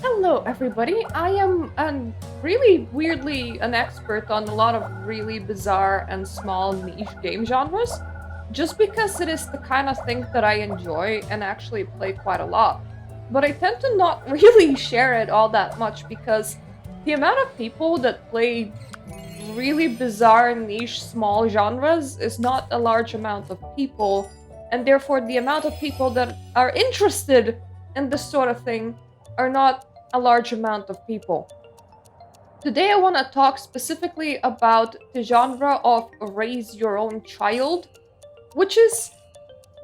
Hello, everybody. I am really weirdly an expert on a lot of really bizarre and small niche game genres, just because it is the kind of thing that I enjoy and actually play quite a lot. But I tend to not really share it all that much because the amount of people that play really bizarre niche small genres is not a large amount of people, and therefore the amount of people that are interested in this sort of thing are not a large amount of people. Today, I want to talk specifically about the genre of raise your own child, which is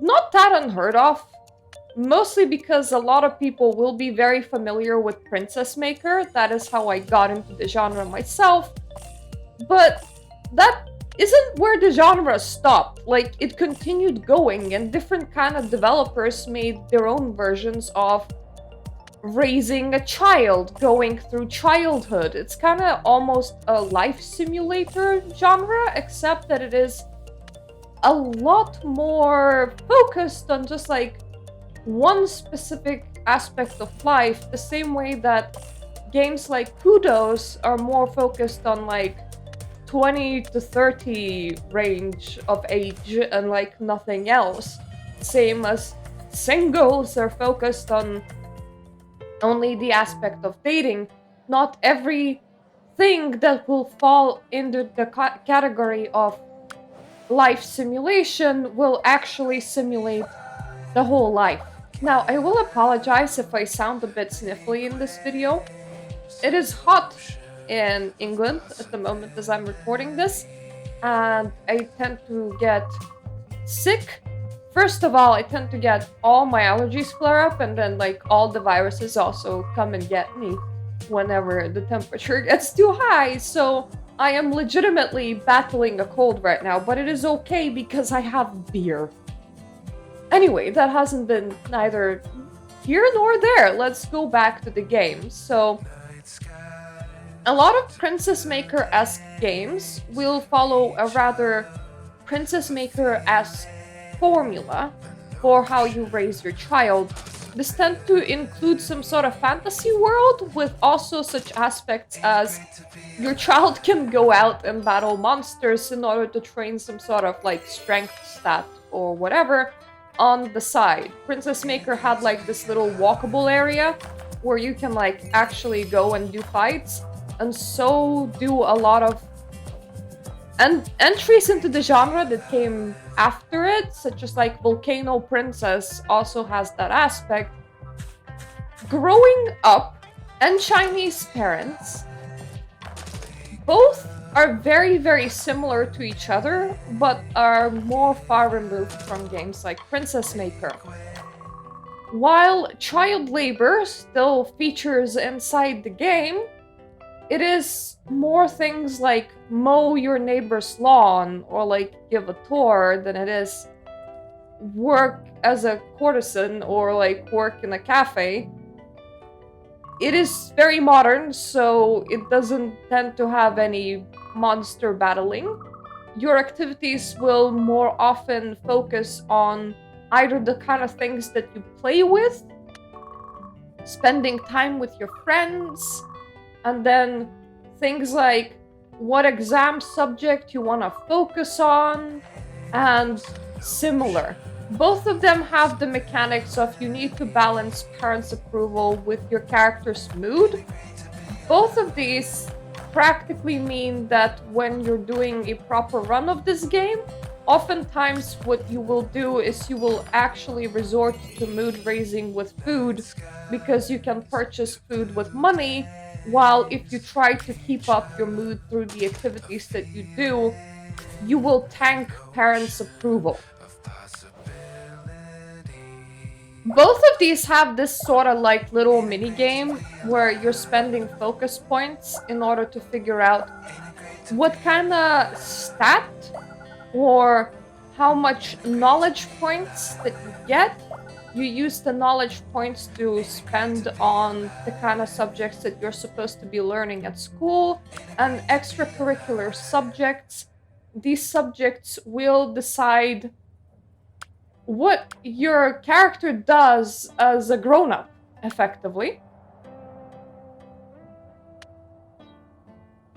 not that unheard of, mostly because a lot of people will be very familiar with Princess Maker. That is how I got into the genre myself. But that isn't where the genre stopped. Like, it continued going, and different kind of developers made their own versions of raising a child, going through childhood. It's kind of almost a life simulator genre, except that it is a lot more focused on just like one specific aspect of life, the same way that games like Kudos are more focused on like 20 to 30 range of age and like nothing else. Same as singles are focused on only the aspect of dating. Not every thing that will fall into the category of life simulation will actually simulate the whole life. Now, I will apologize if I sound a bit sniffly in this video. It is hot in England at the moment as I'm recording this, and I tend to get sick. First of all, I tend to get all my allergies flare up, and then like all the viruses also come and get me whenever the temperature gets too high. So I am legitimately battling a cold right now, but it is okay because I have beer. Anyway, that hasn't been neither here nor there. Let's go back to the game. So a lot of Princess Maker-esque games will follow a rather Princess Maker-esque formula for how you raise your child. This tends to include some sort of fantasy world with also such aspects as your child can go out and battle monsters in order to train some sort of like strength stat or whatever on the side. Princess Maker had like this little walkable area where you can like actually go and do fights, and so do a lot of entries into the genre that came after it, such as like Volcano Princess also has that aspect. Growing up and Chinese parents, both are very, very similar to each other, but are more far removed from games like Princess Maker. While child labor still features inside the game, it is more things like mow your neighbor's lawn or like give a tour than it is work as a courtesan or like work in a cafe. It is very modern, so it doesn't tend to have any monster battling. Your activities will more often focus on either the kind of things that you play with, spending time with your friends, and then things like what exam subject you want to focus on, and similar. Both of them have the mechanics of you need to balance parents' approval with your character's mood. Both of these practically mean that when you're doing a proper run of this game, oftentimes what you will do is you will actually resort to mood raising with food because you can purchase food with money, while if you try to keep up your mood through the activities that you do, you will tank parents' approval. Both of these have this sort of like little mini game where you're spending focus points in order to figure out what kind of stat or how much knowledge points that you get. You use the knowledge points to spend on the kind of subjects that you're supposed to be learning at school and extracurricular subjects. These subjects will decide what your character does as a grown-up, effectively.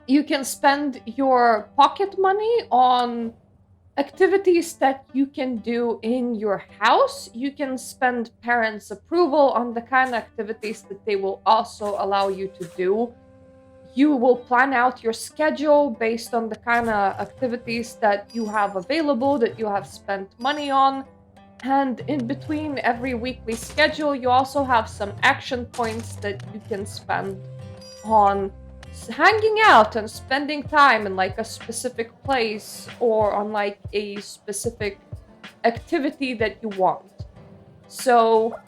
You can spend your pocket money on activities that you can do in your house. You can spend parents' approval on the kind of activities that they will also allow you to do. You will plan out your schedule based on the kind of activities that you have available, that you have spent money on. And in between every weekly schedule, you also have some action points that you can spend on hanging out and spending time in like a specific place or on like a specific activity that you want. So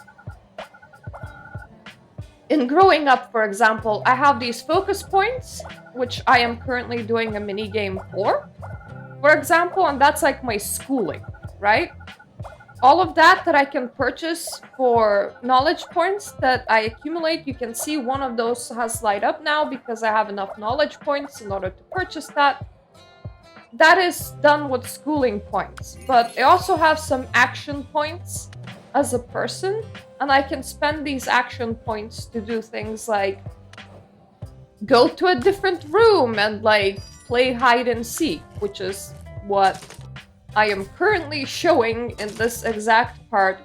in growing up, for example, I have these focus points, which I am currently doing a mini game for example, and that's like my schooling, right? All of that I can purchase for knowledge points that I accumulate. You can see one of those has light up now because I have enough knowledge points in order to purchase that. That is done with schooling points, but I also have some action points as a person, and I can spend these action points to do things like go to a different room and like play hide and seek, which is what I am currently showing in this exact part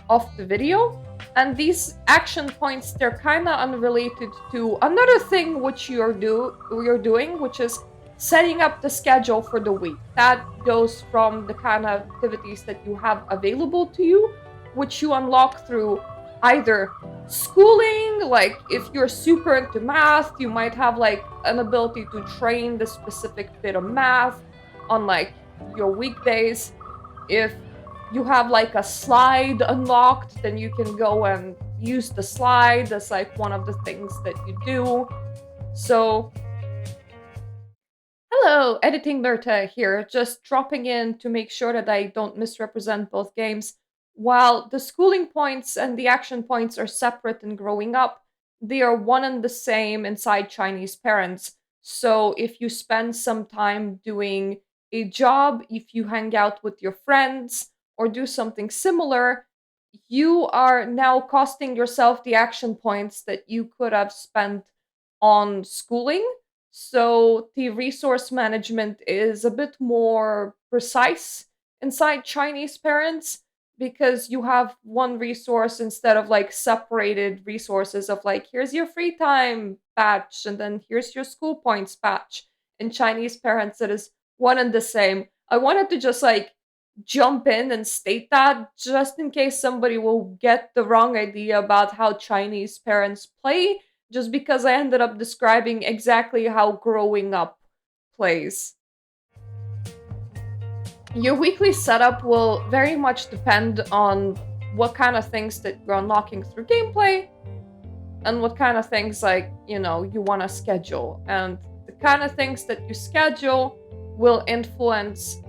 of the video. And these action points, they're kind of unrelated to another thing which you're doing, which is setting up the schedule for the week. That goes from the kind of activities that you have available to you, which you unlock through either schooling, like if you're super into math, you might have like an ability to train the specific bit of math on like your weekdays. If you have like a slide unlocked, then you can go and use the slide as like one of the things that you do. So hello, Editing Berta here, just dropping in to make sure that I don't misrepresent both games. While the schooling points and the action points are separate in growing up, they are one and the same inside Chinese Parents. So if you spend some time doing a job, if you hang out with your friends, or do something similar, you are now costing yourself the action points that you could have spent on schooling. So the resource management is a bit more precise inside Chinese Parents because you have one resource instead of like separated resources of like, here's your free time patch and then here's your school points patch. In Chinese Parents, it is one and the same. I wanted to just like jump in and state that just in case somebody will get the wrong idea about how Chinese Parents play, just because I ended up describing exactly how growing up plays. Your weekly setup will very much depend on what kind of things that you're unlocking through gameplay and what kind of things like, you want to schedule. And the kind of things that you schedule will influence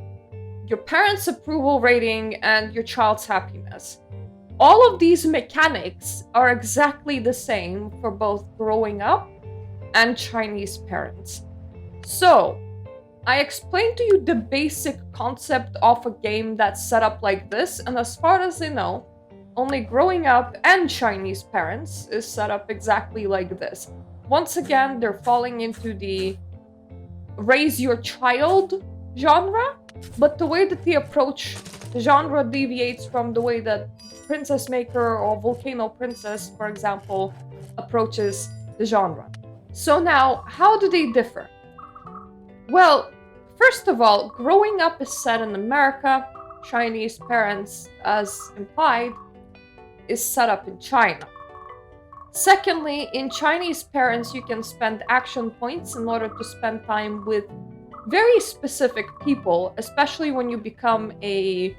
your parents' approval rating and your child's happiness. All of these mechanics are exactly the same for both growing up and Chinese Parents. So, I explained to you the basic concept of a game that's set up like this, and as far as I know, only growing up and Chinese Parents is set up exactly like this. Once again, they're falling into the raise your child genre, but the way that they approach the genre deviates from the way that Princess Maker or Volcano Princess, for example, approaches the genre. So now, how do they differ? Well, first of all, growing up is set in America. Chinese Parents, as implied, is set up in China. Secondly, in Chinese Parents, you can spend action points in order to spend time with very specific people, especially when you become a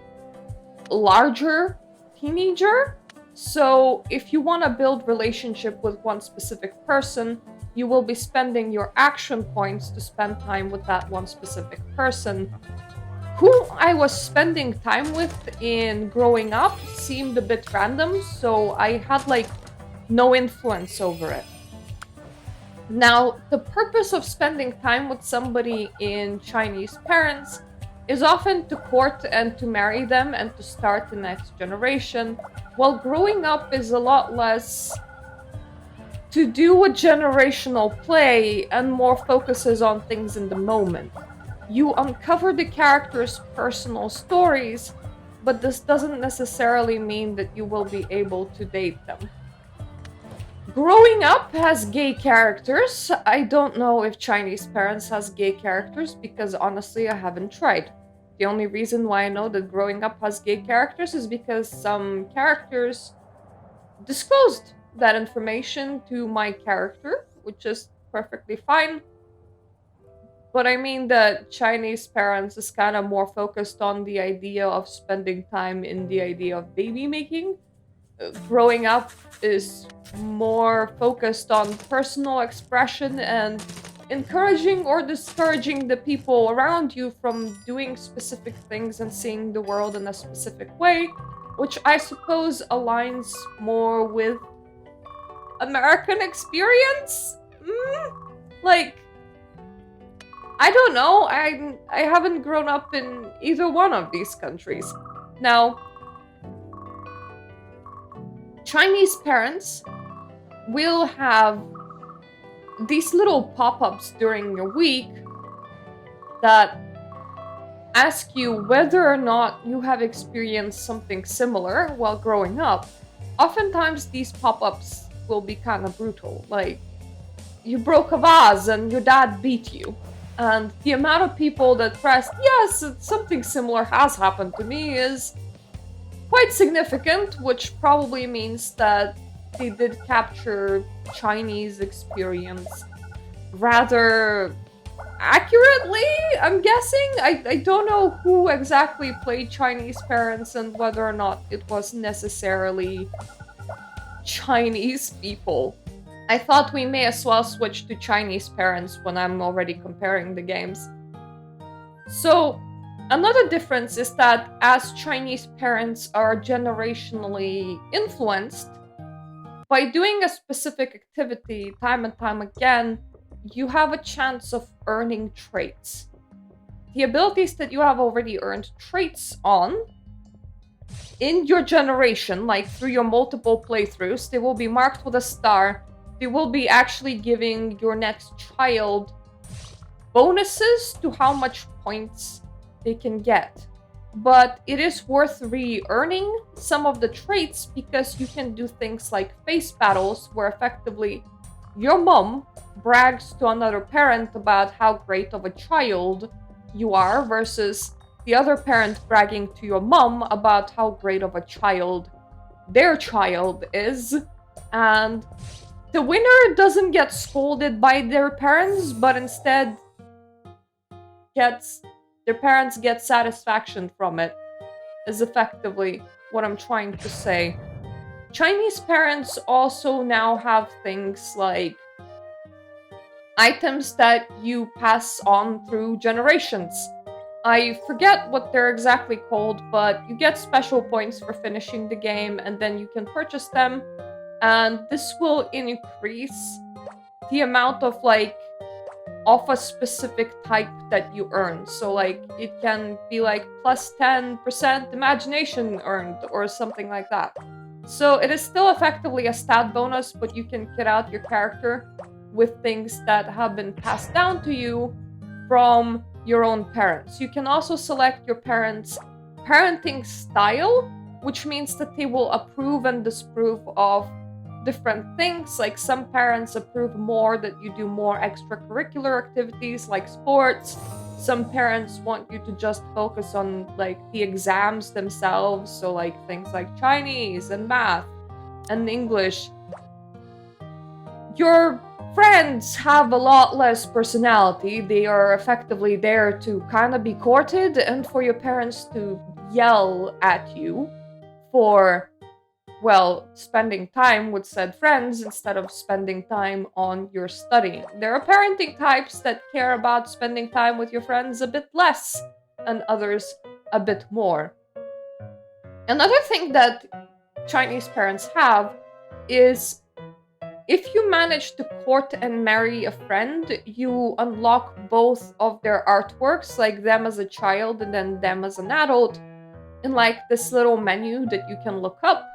larger teenager. So if you want to build relationship with one specific person, you will be spending your action points to spend time with that one specific person. Who I was spending time with in growing up seemed a bit random, so I had like no influence over it. Now, the purpose of spending time with somebody in Chinese Parents is often to court and to marry them and to start the next generation, while growing up is a lot less to do a generational play and more focuses on things in the moment. You uncover the characters' personal stories, but this doesn't necessarily mean that you will be able to date them. Growing Up has gay characters. I don't know if Chinese Parents has gay characters because honestly I haven't tried. The only reason why I know that Growing Up has gay characters is because some characters disclosed that information to my character, which is perfectly fine. But I mean that Chinese Parents is kind of more focused on the idea of spending time in the idea of baby making. Growing Up is more focused on personal expression and encouraging or discouraging the people around you from doing specific things and seeing the world in a specific way, which I suppose aligns more with American experience. Like, I don't know. I haven't grown up in either one of these countries. Now, Chinese parents will have these little pop-ups during your week that ask you whether or not you have experienced something similar while growing up. Oftentimes these pop-ups will be kind of brutal, like you broke a vase and your dad beat you. And the amount of people that pressed, yes, something similar has happened to me, is quite significant, which probably means that they did capture Chinese experience rather accurately, I'm guessing. I don't know who exactly played Chinese Parents and whether or not it was necessarily Chinese people. I thought we may as well switch to Chinese Parents when I'm already comparing the games. So, another difference is that as Chinese parents are generationally influenced, by doing a specific activity time and time again, you have a chance of earning traits. The abilities that you have already earned traits on in your generation, like through your multiple playthroughs, they will be marked with a star. They will be actually giving your next child bonuses to how much points they can get. But it is worth re-earning some of the traits because you can do things like face battles where effectively your mom brags to another parent about how great of a child you are versus the other parent bragging to your mom about how great of a child their child is. And the winner doesn't get scolded by their parents, but instead their parents get satisfaction from it, is effectively what I'm trying to say. Chinese parents also now have things like items that you pass on through generations. I forget what they're exactly called, but you get special points for finishing the game and then you can purchase them. And this will increase the amount of of a specific type that you earn. So like it can be like plus 10% imagination earned or something like that. So it is still effectively a stat bonus, but you can kit out your character with things that have been passed down to you from your own parents. You can also select your parents' parenting style, which means that they will approve and disapprove of different things. Like some parents approve more that you do more extracurricular activities like sports. Some parents want you to just focus on like the exams themselves, so like things like Chinese and math and English. Your friends have a lot less personality. They are effectively there to kind of be courted and for your parents to yell at you for, well, spending time with said friends instead of spending time on your studying. There are parenting types that care about spending time with your friends a bit less, and others a bit more. Another thing that Chinese parents have is if you manage to court and marry a friend, you unlock both of their artworks, like them as a child and then them as an adult, in like this little menu that you can look up.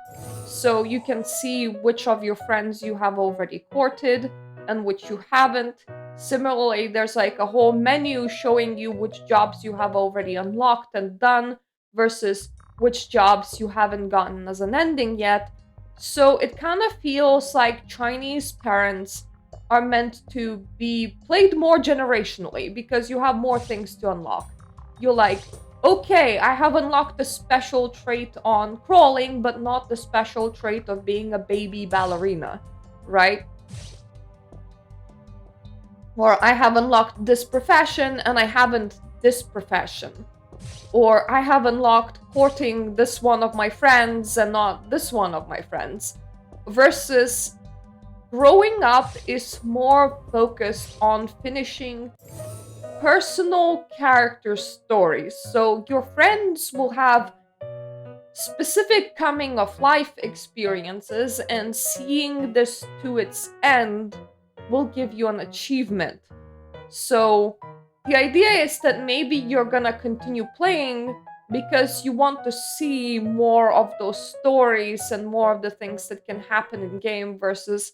So you can see which of your friends you have already courted and which you haven't. Similarly, there's like a whole menu showing you which jobs you have already unlocked and done versus which jobs you haven't gotten as an ending yet. So it kind of feels like Chinese parents are meant to be played more generationally because you have more things to unlock. You're like, okay, I have unlocked the special trait on crawling, but not the special trait of being a baby ballerina, right? Or I have unlocked this profession and I haven't this profession. Or I have unlocked courting this one of my friends and not this one of my friends. Versus growing up is more focused on finishing personal character stories. So your friends will have specific coming of life experiences, and seeing this to its end will give you an achievement. So the idea is that maybe you're gonna continue playing because you want to see more of those stories and more of the things that can happen in game versus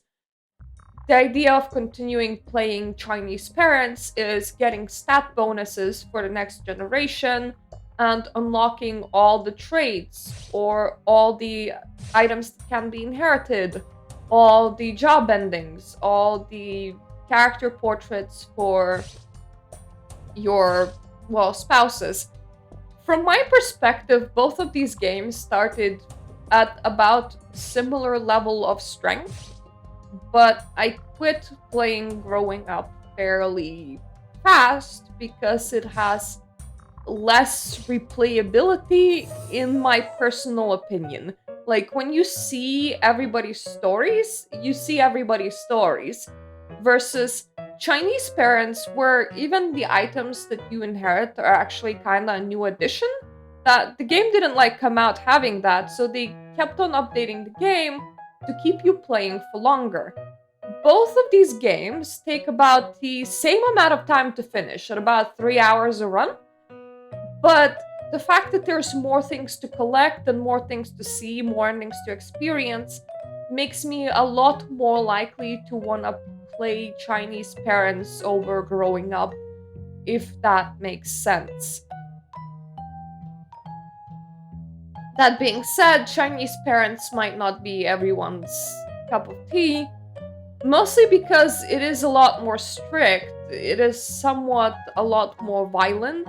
the idea of continuing playing Chinese Parents is getting stat bonuses for the next generation and unlocking all the traits or all the items that can be inherited, all the job endings, all the character portraits for your, well, spouses. From my perspective, both of these games started at about similar level of strength, but I quit playing growing up fairly fast because it has less replayability, in my personal opinion. Like, when you see everybody's stories, you see everybody's stories, versus Chinese Parents, where even the items that you inherit are actually kind of a new addition. That the game didn't like come out having that, so they kept on updating the game to keep you playing for longer. Both of these games take about the same amount of time to finish, at about 3 hours a run. But the fact that there's more things to collect and more things to see, more endings to experience, makes me a lot more likely to want to play Chinese Parents over growing up, if that makes sense. That being said, Chinese Parents might not be everyone's cup of tea, mostly because it is a lot more strict, it is somewhat a lot more violent,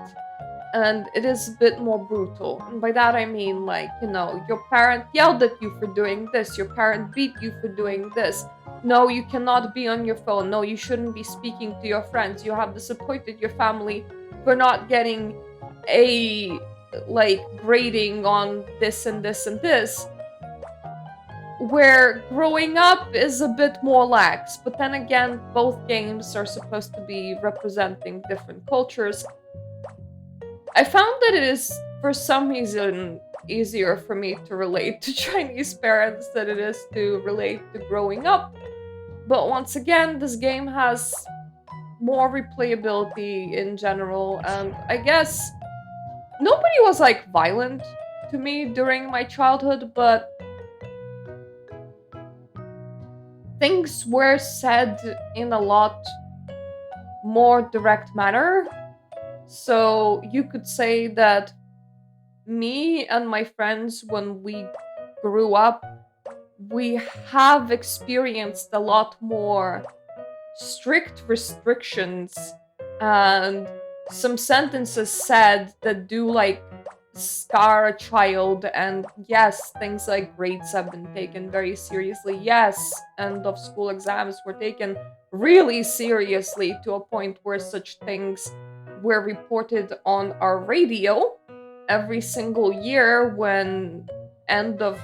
and it is a bit more brutal. And by that I mean, like, your parent yelled at you for doing this, your parent beat you for doing this. No, you cannot be on your phone. No, you shouldn't be speaking to your friends. You have disappointed your family for not getting a, like, grading on this and this and this. Where growing up is a bit more lax, but then again, both games are supposed to be representing different cultures. I found that it is, for some reason, easier for me to relate to Chinese Parents than it is to relate to growing up. But once again, this game has more replayability in general, and I guess nobody was like violent to me during my childhood, but things were said in a lot more direct manner. So you could say that me and my friends, when we grew up, we have experienced a lot more strict restrictions and some sentences said that do, like, scar a child. And yes, things like grades have been taken very seriously. Yes, end of school exams were taken really seriously, to a point where such things were reported on our radio every single year when end of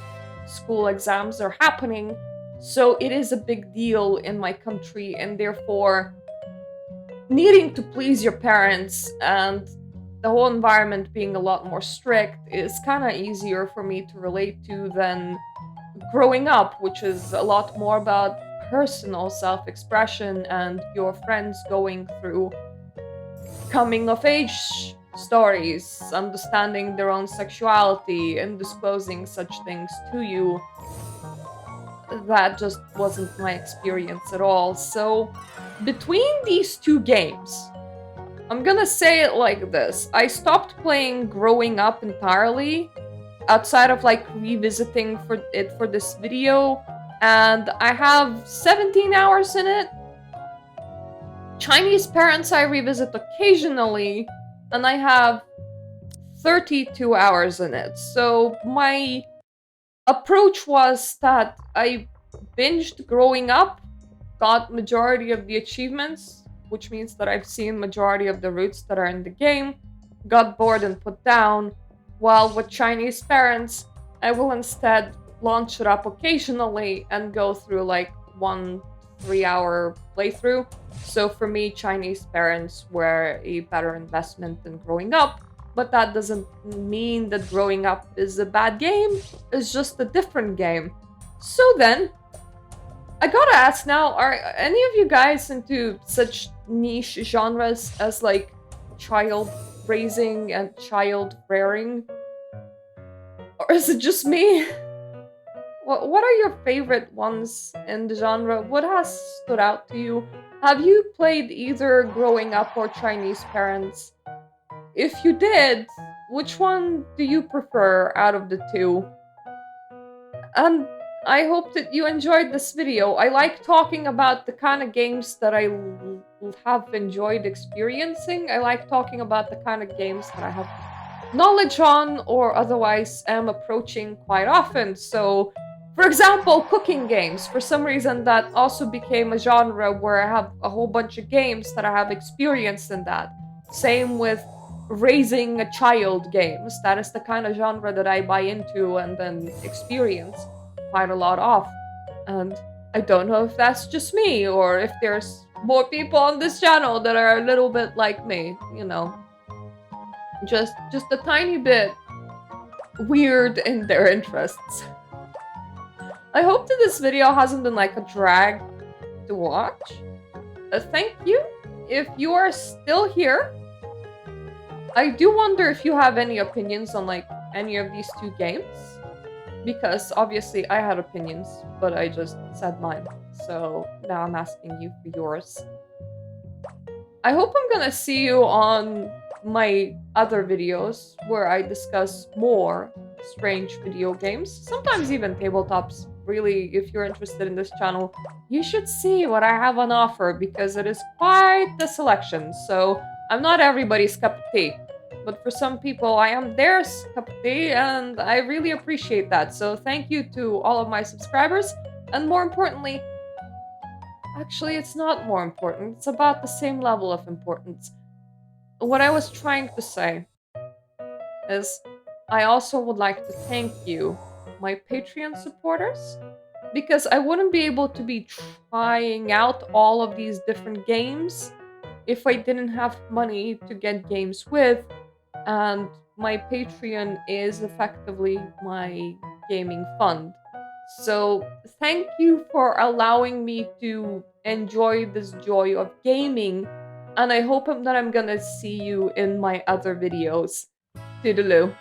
school exams are happening. So it is a big deal in my country, and therefore needing to please your parents and the whole environment being a lot more strict is kind of easier for me to relate to than growing up, which is a lot more about personal self-expression and your friends going through coming of age stories, understanding their own sexuality, and disclosing such things to you. that just wasn't my experience at all. So, between these two games, I'm gonna say it like this. I stopped playing Growing Up entirely, outside of like revisiting for this video, and I have 17 hours in it. Chinese Parents I revisit occasionally, and I have 32 hours in it. So my approach was that I binged Growing Up, got majority of the achievements, which means that I've seen majority of the routes that are in the game, got bored and put down, while with Chinese Parents, I will instead launch it up occasionally and go through like 1 3 hour playthrough. So for me, Chinese Parents were a better investment than Growing Up, but that doesn't mean that Growing Up is a bad game, it's just a different game. So then, I gotta ask now, are any of you guys into such niche genres as like child raising and child rearing? Or is it just me? What are your favorite ones in the genre? What has stood out to you? Have you played either Growing Up or Chinese Parents? If you did, which one do you prefer out of the two? And I hope that you enjoyed this video. I like talking about the kind of games that I have enjoyed experiencing. I like talking about the kind of games that I have knowledge on or otherwise am approaching quite often. So, for example, cooking games. For some reason, that also became a genre where I have a whole bunch of games that I have experienced in that. Same with raising a child games. That is the kind of genre that I buy into and then experience quite a lot of. And I don't know if that's just me or if there's more people on this channel that are a little bit like me, you know. Just a tiny bit weird in their interests. I hope that this video hasn't been like a drag to watch. Thank you. If you are still here, I do wonder if you have any opinions on like any of these two games. Because obviously I had opinions, but I just said mine. So now I'm asking you for yours. I hope I'm gonna see you on my other videos where I discuss more strange video games, sometimes even tabletops. Really, if you're interested in this channel, you should see what I have on offer because it is quite the selection. So I'm not everybody's cup of tea, but for some people I am theirs cup of tea and I really appreciate that. So thank you to all of my subscribers, and more importantly, actually it's not more important, it's about the same level of importance. What I was trying to say is I also would like to thank you, my Patreon supporters, because I wouldn't be able to be trying out all of these different games if I didn't have money to get games with, and my Patreon is effectively my gaming fund. So thank you for allowing me to enjoy this joy of gaming, and I hope that I'm gonna see you in my other videos. Toodaloo.